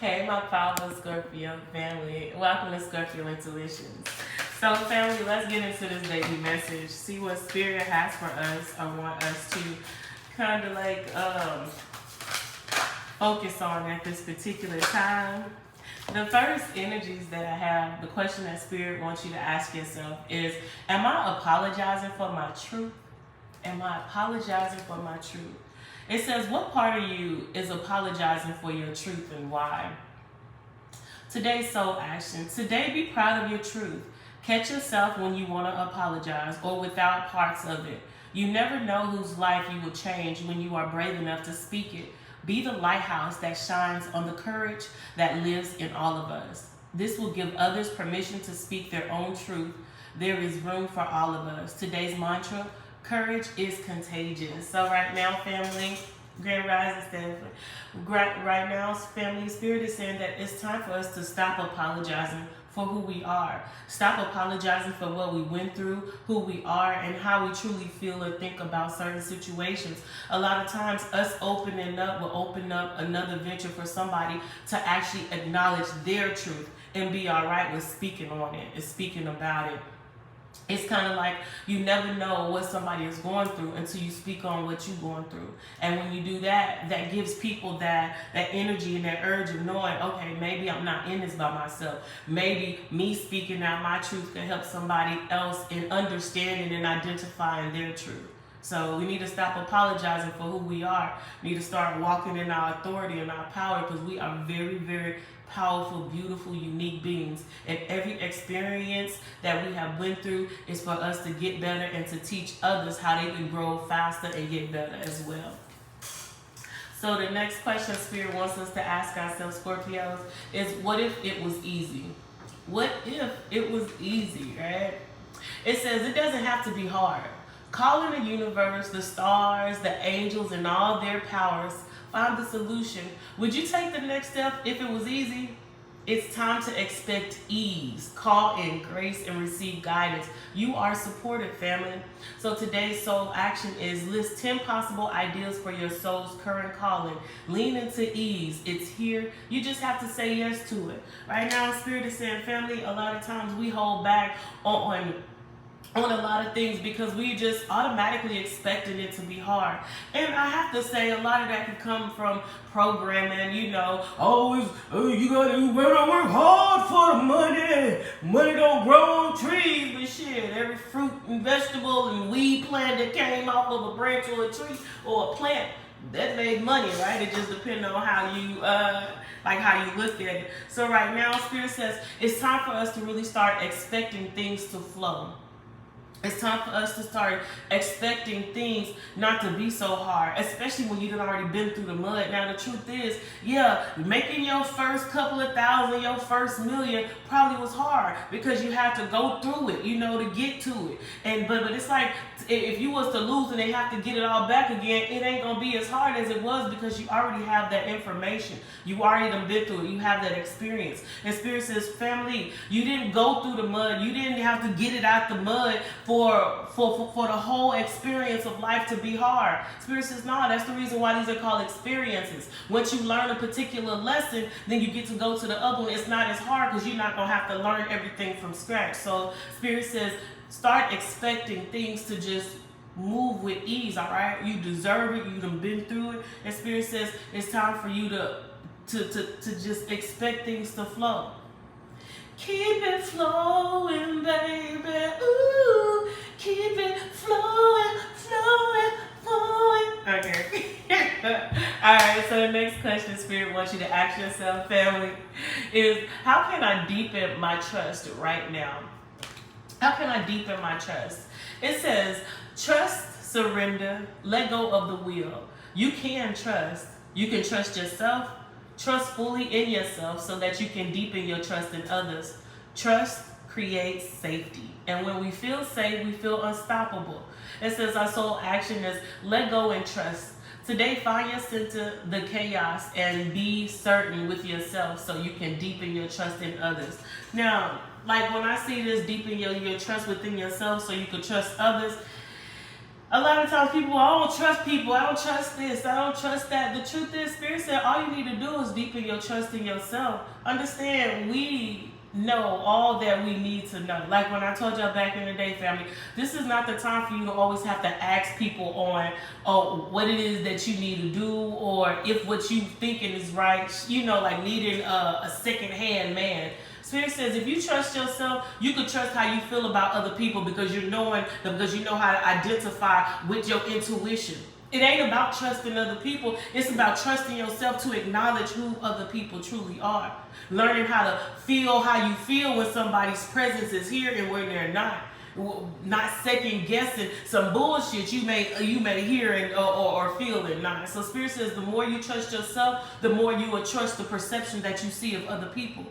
Hey, my powerful Scorpio family. Welcome to Scorpio Intuitions. So, family, let's get into this daily message. See what Spirit has for us. I want us to kind of focus on at this particular time. The first energies that I have, the question that Spirit wants you to ask yourself is, am I apologizing for my truth? Am I apologizing for my truth? It says, what part of you is apologizing for your truth and why? Today's soul action. Today, be proud of your truth. Catch yourself when you want to apologize or without parts of it. You never know whose life you will change when you are brave enough to speak it. Be the lighthouse that shines on the courage that lives in all of us. This will give others permission to speak their own truth. There is room for all of us. Today's mantra, courage is contagious. So right now, family, Grand Rising Stanford, right now, family, Spirit is saying that it's time for us to stop apologizing for who we are. Stop apologizing for what we went through, who we are, and how we truly feel or think about certain situations. A lot of times, us opening up will open up another venture for somebody to actually acknowledge their truth and be all right with speaking on it and speaking about it. It's kind of like you never know what somebody is going through until you speak on what you're going through. And when you do that, that gives people that energy and that urge of knowing, okay, maybe I'm not in this by myself. Maybe me speaking out my truth can help somebody else in understanding and identifying their truth. So we need to stop apologizing for who we are. We need to start walking in our authority and our power, because we are very, very powerful, beautiful, unique beings. And every experience that we have went through is for us to get better and to teach others how they can grow faster and get better as well. So the next question Spirit wants us to ask ourselves, Scorpios, is what if it was easy? What if it was easy, right? It says it doesn't have to be hard. Call in the universe, the stars, the angels, and all their powers. Find the solution. Would you take the next step if it was easy? It's time to expect ease. Call in grace and receive guidance. You are supported, family. So today's soul action is list 10 possible ideas for your soul's current calling. Lean into ease. It's here. You just have to say yes to it. Right now, Spirit is saying, family, a lot of times we hold back on a lot of things because we just automatically expecting it to be hard. And I have to say, a lot of that can come from programming, you know. You better work hard for the money. Money don't grow on trees, but shit, every fruit and vegetable and weed plant that came off of a branch or a tree or a plant, that made money, right? It just depends on how you how you look at it. So right now, Spirit says it's time for us to really start expecting things to flow. It's time for us to start expecting things not to be so hard, especially when you've already been through the mud. Now, the truth is, yeah, making your first couple of thousand, your first million probably was hard because you had to go through it, you know, to get to it. But it's like if you was to lose and they have to get it all back again, it ain't going to be as hard as it was because you already have that information. You already done been through it. You have that experience. And Spirit says, family, you didn't go through the mud. You didn't have to get it out the mud for the whole experience of life to be hard. Spirit says, no, that's the reason why these are called experiences. Once you learn a particular lesson, then you get to go to the other one. It's not as hard because you're not going to have to learn everything from scratch. So Spirit says, start expecting things to just move with ease, all right? You deserve it. You done been through it. And Spirit says it's time for you to just expect things to flow. Keep it flowing, baby. Ooh, keep it flowing, flowing, flowing. Okay. All right, so the next question Spirit wants you to ask yourself, family, is how can I deepen my trust right now? How can I deepen my trust? It says, trust, surrender, let go of the will. You can trust. You can trust yourself. Trust fully in yourself so that you can deepen your trust in others. Trust creates safety. And when we feel safe, we feel unstoppable. It says our soul action is let go and trust. Today, find your center, the chaos, and be certain with yourself so you can deepen your trust in others. Now, like when I see this, deepen your trust within yourself so you can trust others, A lot of times people, I don't trust people, I don't trust this, I don't trust that. The truth is, Spirit said all you need to do is deepen your trust in yourself. Understand, we know all that we need to know. Like when I told y'all back in the day, family, this is not the time for you to always have to ask people on what it is that you need to do, or if what you thinking is right, like needing a second-hand man. Spirit says if you trust yourself, you can trust how you feel about other people because you know how to identify with your intuition. It ain't about trusting other people. It's about trusting yourself to acknowledge who other people truly are. Learning how to feel how you feel when somebody's presence is here and when they're not. Not second guessing some bullshit you may hear or feel and not. So Spirit says the more you trust yourself, the more you will trust the perception that you see of other people.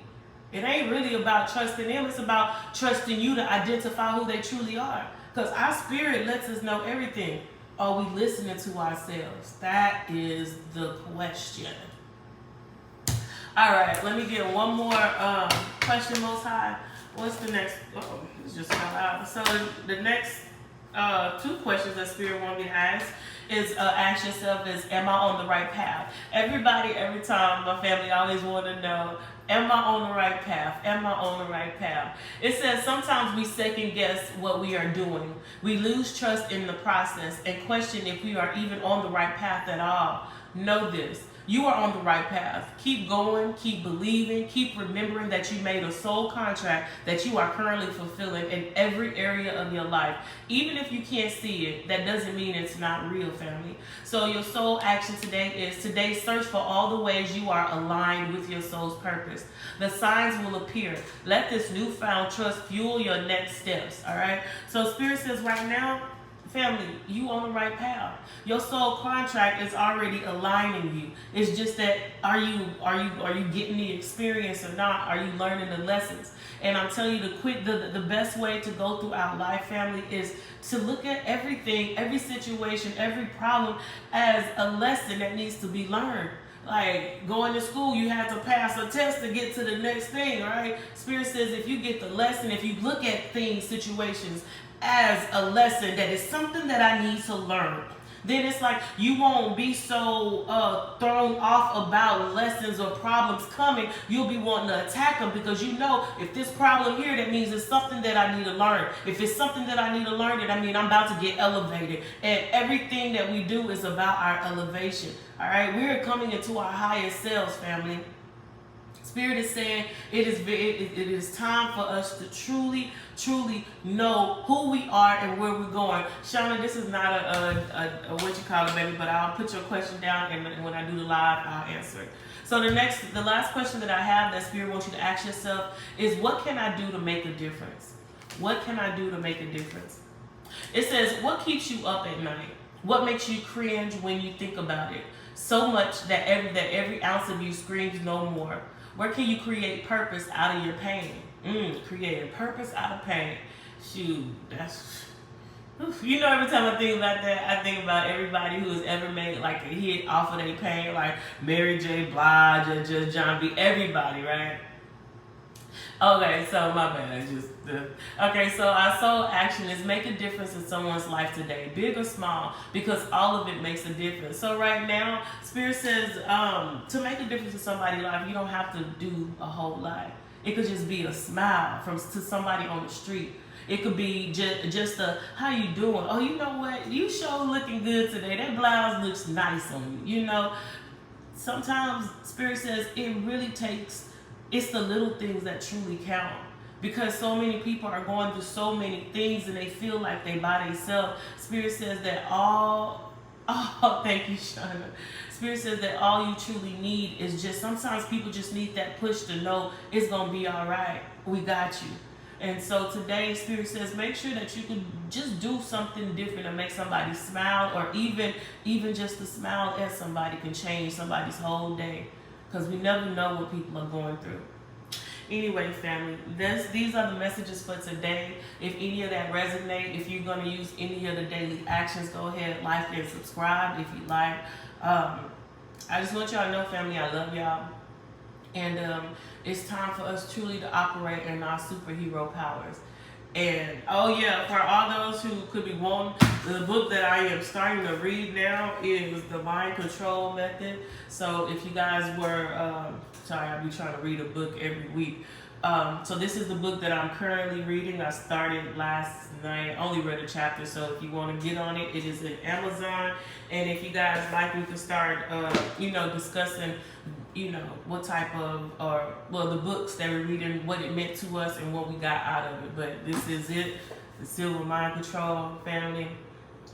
It ain't really about trusting them. It's about trusting you to identify who they truly are. Because our spirit lets us know everything. Are we listening to ourselves? That is the question. All right, let me get one more question, Most High. What's the next? Oh, it just fell out. So the next two questions that Spirit wanted me to ask is ask yourself is, am I on the right path? Everybody, every time, my family always want to know, am I on the right path? Am I on the right path? It says sometimes we second guess what we are doing. We lose trust in the process and question if we are even on the right path at all. Know this. You are on the right path. Keep going, keep believing, keep remembering that you made a soul contract that you are currently fulfilling in every area of your life. Even if you can't see it, that doesn't mean it's not real, family. So your soul action today is search for all the ways you are aligned with your soul's purpose. The signs will appear. Let this newfound trust fuel your next steps, all right? So Spirit says right now, family, you on the right path. Your soul contract is already aligning you. It's just that are you getting the experience or not? Are you learning the lessons? And I'm telling you, the best way to go through our life, family, is to look at everything, every situation, every problem as a lesson that needs to be learned. Like going to school, you have to pass a test to get to the next thing, right? Spirit says if you get the lesson, if you look at things, situations as a lesson that is something that I need to learn, then it's like you won't be so thrown off about lessons or problems coming. You'll be wanting to attack them because you know if this problem here, that means it's something that I need to learn. If it's something that I need to learn, then I mean I'm about to get elevated. And everything that we do is about our elevation. All right, we're coming into our highest selves, family. Spirit is saying it is time for us to truly know who we are and where we're going. Shauna, this is not a what you call it, baby, but I'll put your question down, and when I do the live, I'll answer it. So the last question that I have that Spirit wants you to ask yourself is, what can I do to make a difference? What can I do to make a difference? It says, what keeps you up at night? What makes you cringe when you think about it? So much that every ounce of you screams no more. Where can you create purpose out of your pain? Creating purpose out of pain. Shoot, that's... You know, every time I think about that, I think about everybody who has ever made like a hit off of their pain, like Mary J. Blige or just John B. Everybody, right? Okay, so my bad. Okay, so our soul action is make a difference in someone's life today, big or small, because all of it makes a difference. So right now, Spirit says to make a difference in somebody's life, you don't have to do a whole lot. It could just be a smile to somebody on the street. It could be just a, how you doing? Oh, you know what? You sure looking good today. That blouse looks nice on you. You know, sometimes Spirit says it really takes, it's the little things that truly count. Because so many people are going through so many things and they feel like they by themselves. Spirit says that thank you, Shauna. Spirit says that all you truly need is just, sometimes people just need that push to know it's going to be all right. We got you. And so today, Spirit says, make sure that you can just do something different to make somebody smile, or even just to smile at somebody can change somebody's whole day. Because we never know what people are going through. Anyway, family, these are the messages for today. If any of that resonate, if you're going to use any of the daily actions, go ahead, like and subscribe if you like. I just want y'all to know, family, I love y'all. And it's time for us truly to operate in our superhero powers. And oh yeah, for all those who could be wanting, the book that I am starting to read now is The Mind Control Method. So if you guys were, sorry, I'll be trying to read a book every week. So this is the book that I'm currently reading. I started last night, only read a chapter. So if you want to get on it, it is in Amazon. And if you guys like, we can start, discussing, what type of, the books that we're reading, what it meant to us and what we got out of it. But this is it, the Silver Mind Control family.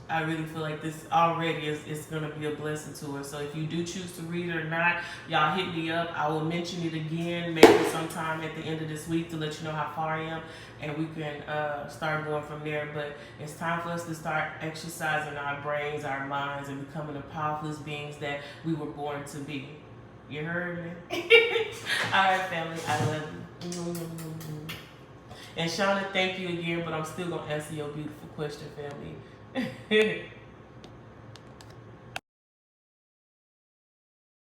I really feel like this already is going to be a blessing to us. So if you do choose to read it or not, y'all hit me up. I will mention it again maybe sometime at the end of this week to let you know how far I am. And we can start going from there. But it's time for us to start exercising our brains, our minds, and becoming the powerful beings that we were born to be. You heard me? All right, family. I love you. And Shauna, thank you again. But I'm still going to answer your beautiful question, family.